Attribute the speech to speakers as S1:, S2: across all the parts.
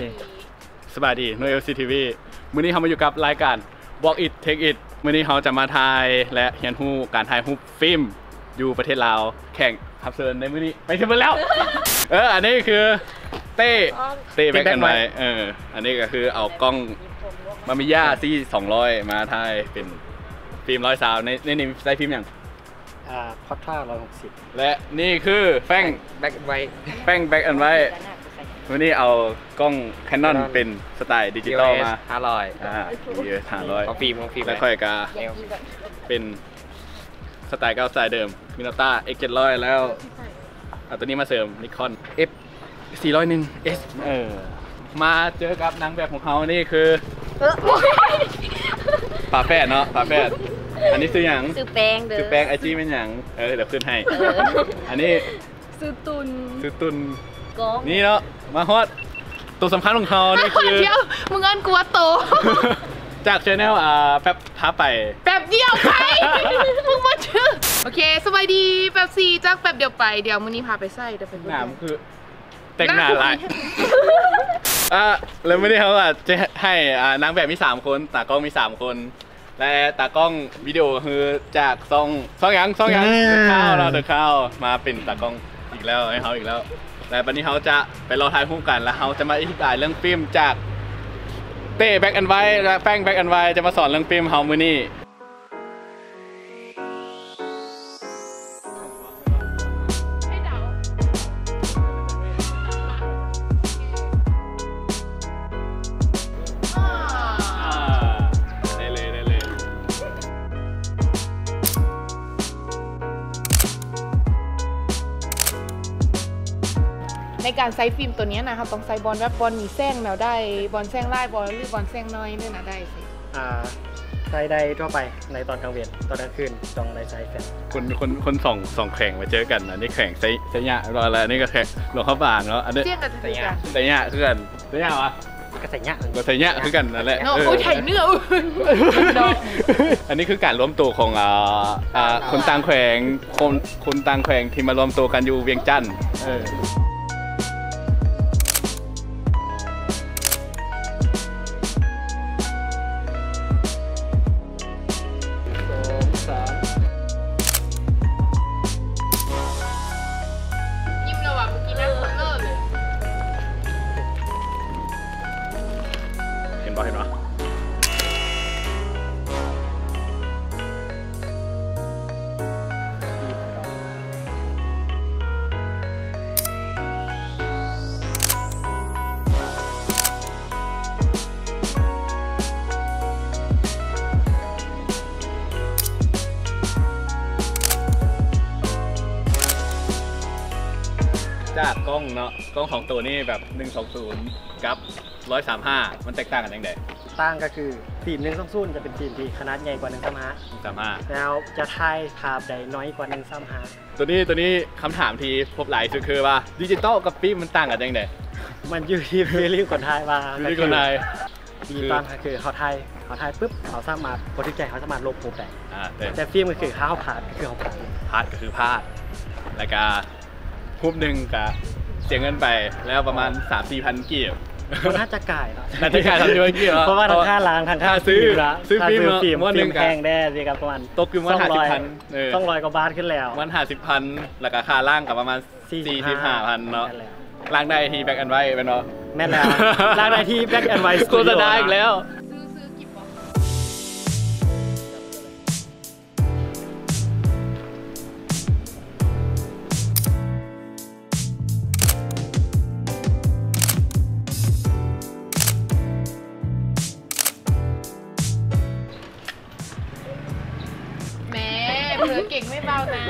S1: เค
S2: สบายดีโนเอลซีทีวีมื้อนี้เขามาอยู่กับรายการ Walk It Take It มื้อนี้เขาจะมาถ่ายและเรียนรู้การถ่ายรูปฟิล์มอยู่ประเทศลาวแข่งขับเซิร์นในมื้อนี้ไปถึงมาแล้วอันนี้คือเต้แบ็คแอนด์ไวท์อันนี้ก็คือเอากล้องมามิย่าซี่200มาถ่ายเป็นฟิล์ม100 ซาวในนี้ใช้ฟิล์มอย่าง
S1: พอดท่า160
S2: และนี่คือแป้งแบ็คแอนด์ไวท์วันนี้เอากล้อง Canon เป็นสไตล์ดิจิตอลมา500ของฟิล์มแล้วค่อยกาเป็นสไตล์สไตล์เดิม Minolta X700 แล้วเอาตัวนี้มาเสริม Nikon F401 S มาเจอกับนางแบบของเขานี่คือฝาแฝดเนาะฝาแฝดอันนี้ซื้ออย่าง
S3: ซื้อแป้งเด้อ
S2: ซื้อแป้งไอจีเป็นอย่างเดี๋ยวขึ้นให้อันนี้
S3: ซื้อตุน
S2: นี่เนาะมาฮอตตัวสำคัญของเขานี่คือ
S3: เดี๋ยวมึงเงินกลัวโต
S2: จากชแนลแป๊บพาไป
S3: แป๊บเดียวไปมึงมาชื่อโอเคสบายดีแป๊บซีจากแป๊บเดียวไปเดี๋ยวมื้อนี้พาไปไส้เดี๋ยวเป็น
S2: น้ำคือแต่งหน้าลายแล้วไม่ได้เขาจะให้นางแบบมี3 คนตากล้องมี3 คนและตากล้องวิดีโอคือจากซองยังเดอะข้าวมาเป็นตากล้องอีกแล้วให้เขาอีกแล้วแต่วันนี้เขาจะไปรอถ่ายคู่กันแล้วเขาจะมาอธิบายเรื่องฟิล์มจากเต้แบ็คแอนด์ไวท์และแป้งแบ็คแอนด์ไวท์จะมาสอนเรื่องฟิล์มเฮามื้อนี้
S3: ในการใช้ฟิล์มตัวนี้นะครับต้องใช้บอลแบบบอลมีแซงแล้วได้บอลแซงไล่บอลหรือบอลแซงน้อยเนี่ยนะได้สิ
S1: ใช้ได้ทั่วไปในตอนกลางวันตอนกลางคืนต้องได้ใช้แฟน
S2: คนส่องแข่งมาเจอกันอันนี้แข่งใช้ยะรอแล้วนี่ก็แข่งหลวงข้าวบางเนาะอันนี้
S3: ใช้ยะ
S2: คือกันใช้ยะวะ
S1: ก็ใส่ยะ
S2: คือกันนั่นแหละ
S3: โอ้ยไถเนื้อ
S2: อันนี้คือการรวมตัวของคนต่างแขวงคนต่างแขวงที่มารวมตัวกันอยู่เวียงจันทร์เห็นปะจากกล้องเนาะกล้องของตัวนี้แบบ120กับ135มันแตกต่างกันยังไง
S1: ต่างก็คือฟิล์ม120จะเป็นฟิล์มที่ขนาดใหญ่กว่า135แล้วจะถ่ายภาพได้น้อยกว่า135
S2: ตัวนี้คำถามที่พบหลายสุดคือว่าดิจิตอลกับฟิล์มมันต่างกันยังไง
S1: มันอยู่ที่ฟีลลิ่งคนถ่ายว่า
S2: ดิจิตอล
S1: ดิจิตอลคือเขาถ่ายปุ๊บเขาสามารถบันทึกใจเขาสามารถลบโปรได้แต่ฟิล์มก็คือเขาผ่านก็คือเขา
S2: พาดก็คือพาดแล้วก็รูปหนึ่งก็เสียเงินไปแล้วประมาณ 3-4 พันกีบ
S1: น่าจะก่าย
S2: 3-4 กีบ
S1: เพราะว่าทางค่าล้างทางค่า
S2: ซื้อฟิล์ม
S1: วันหนึ่งแพงแน่สิครับประมาณ
S2: ตกอยู่วัน
S1: 50,000 200 กว่าบาทขึ้นแล้ว
S2: วัน50,000แล้วก็ค่าล่างกับประมาณ 45,000 เนาะล่างได้ทีแบ็คแอนด์ไวท์เป็นเนาะ
S1: แม่นแล้วล่างได้ทีแบ็คแอนด์ไวท์
S2: โฆษณาอีกแล้ว
S3: เก่งไม่เบานะ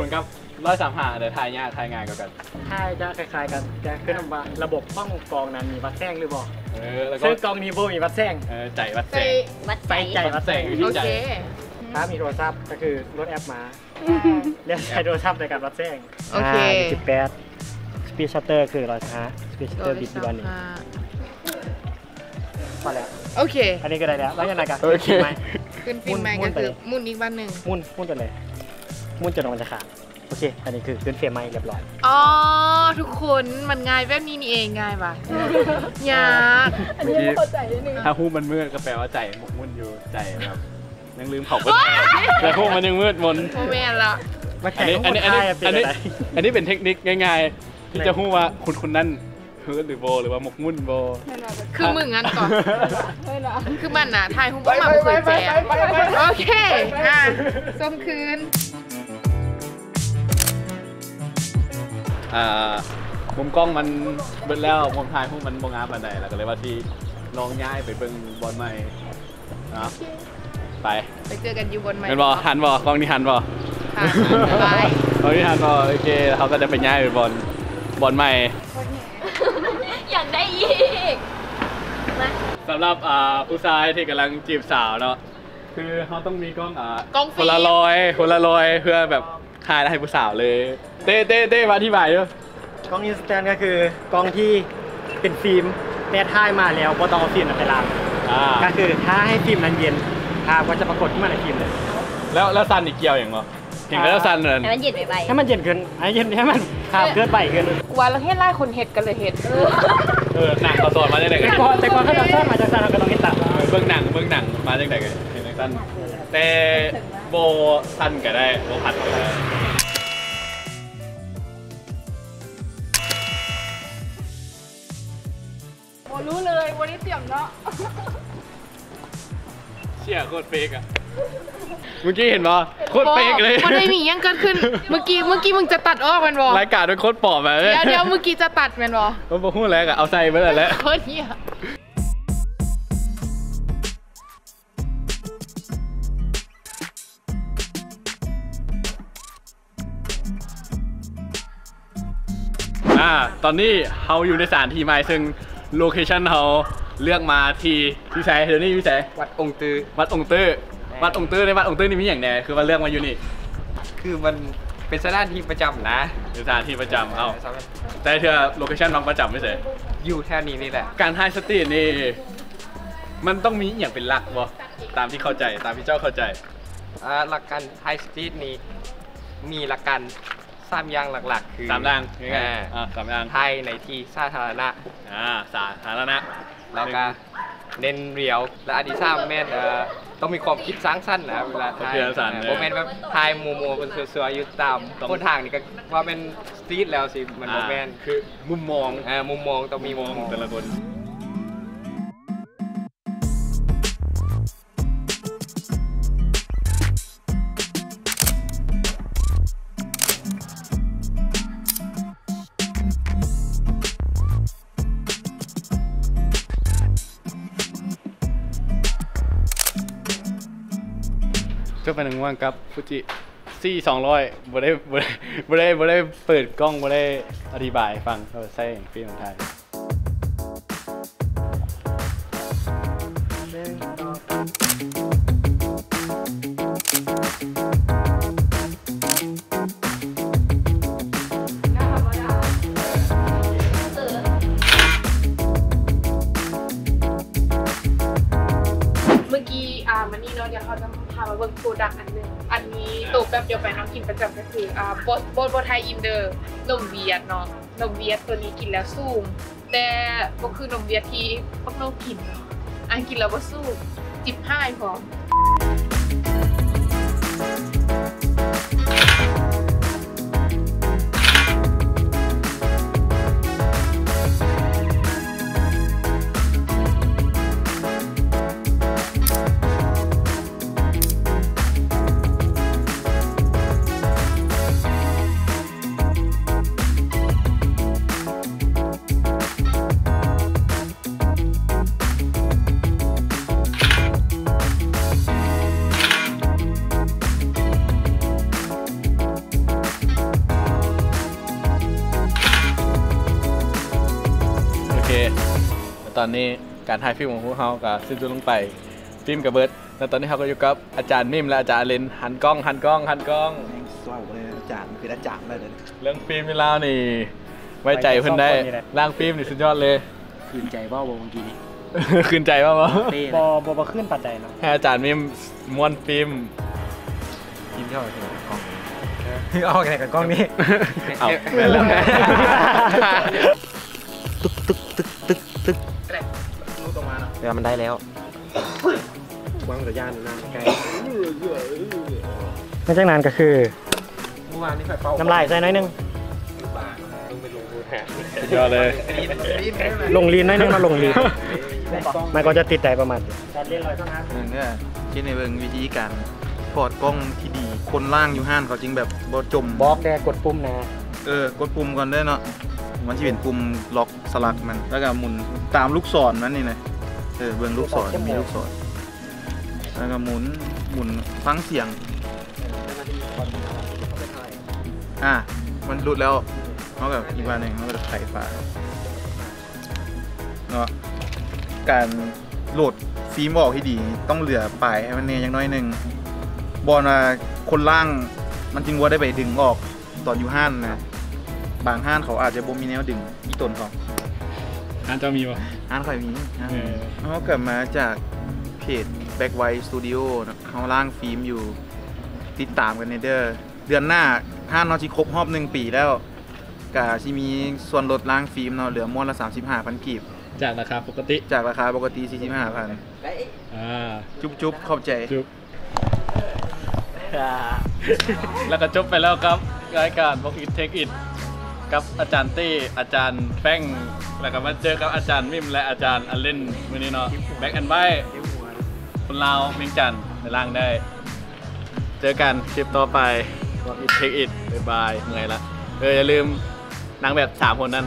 S2: 120กับ135เดี๋ยวทายง่ายกว่ากัน
S1: ทายจะคล้ายๆกันจะขึ้นมาระบบป้องกองนั้นมีวัดแซงหรือเปล่าซึ่งกองนี้โบมีวัดแซง
S2: ใจวัดแซง
S1: วัดแซง
S3: โอเค
S1: ถ้ามีโทรศัพท์ก็คือรถแอปมาเรียกใช้โทรศัพท์ในการวัดแซง
S3: โอเค
S1: 18สปีดชัตเตอร์คือ105สปีดชัตเตอร์บิดที่วันนี้พอแล้ว
S3: โอเค
S1: อันนี้ก็ได้แล้วยังไงกัน
S2: โอเค
S3: ขึ้นฟิล์มแมงก็คือมุ่นอีกวันหนึ่ง
S1: มุ่นไปเลยมุ่นจนมันจะขาด โอเคอันนี้คือขึ้นเฟรมใหม่เรียบร้อย
S3: อ๋อทุกคนมันง่ายแบบนี้นี่เองง่ายปะยาก
S4: อันนี้ไม่เข้าใจนิดนึง
S2: ถ้าหูมันมืดก็แปลว่าใจหมกมุ่นอยู่ใจแบบยังลืมเขาไปแล้วหูมันยังมืดมน
S3: โมเมนต์ละ
S2: อันนี้เป็นเทคนิคง่ายๆที่จะหู้ว่าคุณนั่นฮืดหรือโบหรือว่าหมกมุ่นโบ
S3: คือมึงงั้นก่อน
S4: ไม่หรอ
S3: คือมันน่ะทายหุ้มมาเคยแจกโอเคส้มคืน
S2: มุมกล้องมันเบิดแล้วมุมถ่ายพวกมันบงงามบันไดแล้วก็เลยว่าที่ลองย้ายไปเบิ่งบอลใหม่นะไป
S3: เจอกันอยู่บนใหม่
S2: เป็นบอลหันบอลกล้องนี้หันบอล
S3: ไป
S2: กล้องนี้หันบอลโอเคเขาก็จะไปย้ายไปบอลใหม่
S4: อยากได้อีก
S2: สำหรับผู้ชายที่กำลังจีบสาวเนาะคือเขาต้องมีกล้องคนละลอยเพื่อแบบถ่ายให้ผู้สาวเลยเต้มาอธิบายด้วย
S1: กล้องอินสแตนก็คือกล้องที่เป็นฟิล์มแม่ถ่ายมาแล้วก็ต้องเอาฟิล์มไปล้างก็คือถ้าให้ฟิล์มนั้นเย็นภาพก็จะปรากฏขึ้นมาในฟิล์มเลย
S2: แล้วซันอีกเกี่ยวอย่างเหรอเห็นแล้วซันเลย
S4: ให้มันเย็นไป
S1: ให้มันเย็นขึ้นให้มันภาพเกิดไปขึ้น
S3: ว่าเราเฮ็ดไล่คนเห็ดกันเลยเห็ด
S2: หนังเขาสอนมาจากไหนกัน
S1: แต่ก่อนเขาจะสอนมาจากซันเราก็ต้องเห็นตัด
S2: เบื้องหนังมาจากไหนกันเห็นซันแต่โบซันก็ได้โบผัดก็ได้
S3: รู้เลยวันนี้เสียงเนาะ
S2: เชี่ยโคตรเฟกอะเมื่อกี้เห็นป่ะโคตรเฟกเลย
S3: มันไม่มียังเกิดขึ้นเมื่อกี้มึงจะตัดออกมันบอ
S2: รายการเป็นโคตรปอบแบบ
S3: เดี๋ยวเมื่อกี้จะตัดมันบอ
S2: ผมบอกพูดแล้วอะเอาใส่ไปเลยแล้ว
S3: โคตรเหี้ย
S2: ตอนนี้เราอยู่ในสถานที่ใหม่ซึ่งโลเคชั่นเราเลือกมาที่พี่แซ่เดี๋ยวนี้พี่แซ่
S5: วัดองค์ตื้อ
S2: ในวัดองค์ตื้อนี่มีอย่างแน่คือว่าเลือกมาอยู่นี่
S5: คือมันเป็นสถานที่ประจำนะ
S2: เป็นสถานที่ประจำแต่เธอโลเคชั่นบางประจำไม่ใช่
S5: อยู่แค่นี้นี่แหละ
S2: การไฮสตรีทนี่มันต้องมีอย่างเป็นหลักบ่ตามที่เข้าใจตามที่เจ้าเข้าใจ
S5: หลักการไฮสตรีทนี้มีหลักการ3 อย่างหลักๆคือ
S2: 3 อย่าง3 อย่าง
S5: ไทยในที่สาธารณะ
S2: สาธารณะ
S5: แล้วก็เน้นเรียวและอันที่3แม่นต้องมีความคิดสร้างสรรค์นะเวลาถ่ายโมเมนต์แบบถ่ายมัวๆเป็นสวยๆอยู่ตามคนทางนี่ก็ว่าเป็นสตรีทแล้วสิมันโมเมนต์
S2: คือมุมมอง
S5: ต้องมีมุมมอง
S2: แต่ละคนก็เป็นว่างกับฟูจิซี่200บ่ได้เปิดกล้องบ่ได้อธิบายฟังเราใช้ฟิล์มไทย
S3: มันนี่เนาะเดี๋ยวเขาจะพามาเบิ่งโปรดักต์อันนึงอันนี้ตัวแบบเดียวไปน้องกินประจำก็คือโบไทยอินเดอร์นมเวียดเนาะนมเวียดตัวนี้กินแล้วสูงแต่ก็คือนมเวียดที่พวกน้องกินเนาะอันกินแล้วก็สูงจิบห้ายพอ
S2: ตอนนี้การถ่ายฟิล์มของพวกเขาก็สิ้นสุดลงไปฟิล์มกับเบิร์ดแล้วตอนนี้เขาก็อยู่กับอาจารย์มิมและอาจารย์เลนหันกล้อง
S6: สว่างเลยอาจารย์คืออาจารย์เลย
S2: เรื่องฟิล์มนี่แล้วนี่ไว้ใจเพิ่นได้ร่างฟิล์มนี่สุดยอดเลย
S6: คืนใจว่าเมื่อกี้นี้
S2: คืนใจว่าบ่
S1: ขึ้นปัจจัยเนาะ
S2: ให้อาจารย์มิมม้วนฟิล์ม
S6: กินเท่าไหร่กล้อง
S1: ออกไหนกับกล้องนี้
S2: เอาเป็นแล้วไง
S6: ตึกรู้ตรงมาเนาะ
S5: เรือมันได้แล้ว
S6: วางกับย่านน้ำไกล
S1: ไม่ใช่นานก็คือ
S6: เมื่อวานนี้ไฟเป่า
S1: น้ำลายใส่น้อยนึง
S2: ยอดเลย
S1: ลงลีนน้อยนึงมาลงลีนมันก็จะติดใจประมาณการเล่นลอยก็นะ
S6: หนึ่งเนี่ยคิดในเบิ่งวิธีการถอดกล้องที่ดี คนล่างอยู่ห้านเขาจริงแบบบ่จม
S1: บล็อกแดกดปุ่มนะ
S6: กดปุ่มก่อนได้เนาะมันจะเป็นปุ่มล็อกสลักมันแล้วก็หมุนตามลูกศรนั่นนี่นะเบิ่งลูกศรมีลูกศรแล้วก็หมุนฟังเสียงมันหลุดแล้วเขากับอีกวันหนึ่งเขาก็จะไขฝาเนาะการโหลดฟิล์มออกที่ดีต้องเหลือปลายให้มันเนียอย่างน้อยหนึ่งบอลมาคนล่างมันจริงว่าได้ไปดึงออกตอนอยู่ห้านนะบางห้านเขาอาจจะบ่มีแนวดึงอีต้นเขา
S2: อันจะมีป่ะ
S6: ห้านค่อยมีเขาเกิดมาจากเพจ Back White Studio นะเขาล่างฟิล์มอยู่ติดตามกันในเดือนหน้าห้านนอชิครบรอบ1 ปีแล้วกะที่มีส่วนลดล่างฟิล์มเนาะเหลือม้วนละ 35,000 กีบ
S2: จากราคาปกติ
S6: จากราคาปกติ 45,000 จุ๊บเข้าใจ
S2: จุ๊บแล้วก็จบไปแล้วครับรายการ Walk It Take It กับอาจารย์ตี้อาจารย์แป้งแล้วก็มาเจอกับอาจารย์มิมและอาจารย์อัลเลนมื้อนี้เนาะแบ็คแอนด์ไวท์คนลาวเวียงจันทร์ในล่างได้ เจอกันคลิปต่อไป Walk It Take It บ๊ายบายเหนื่อยละอย่าลืมนางแบบ3 คนนั้น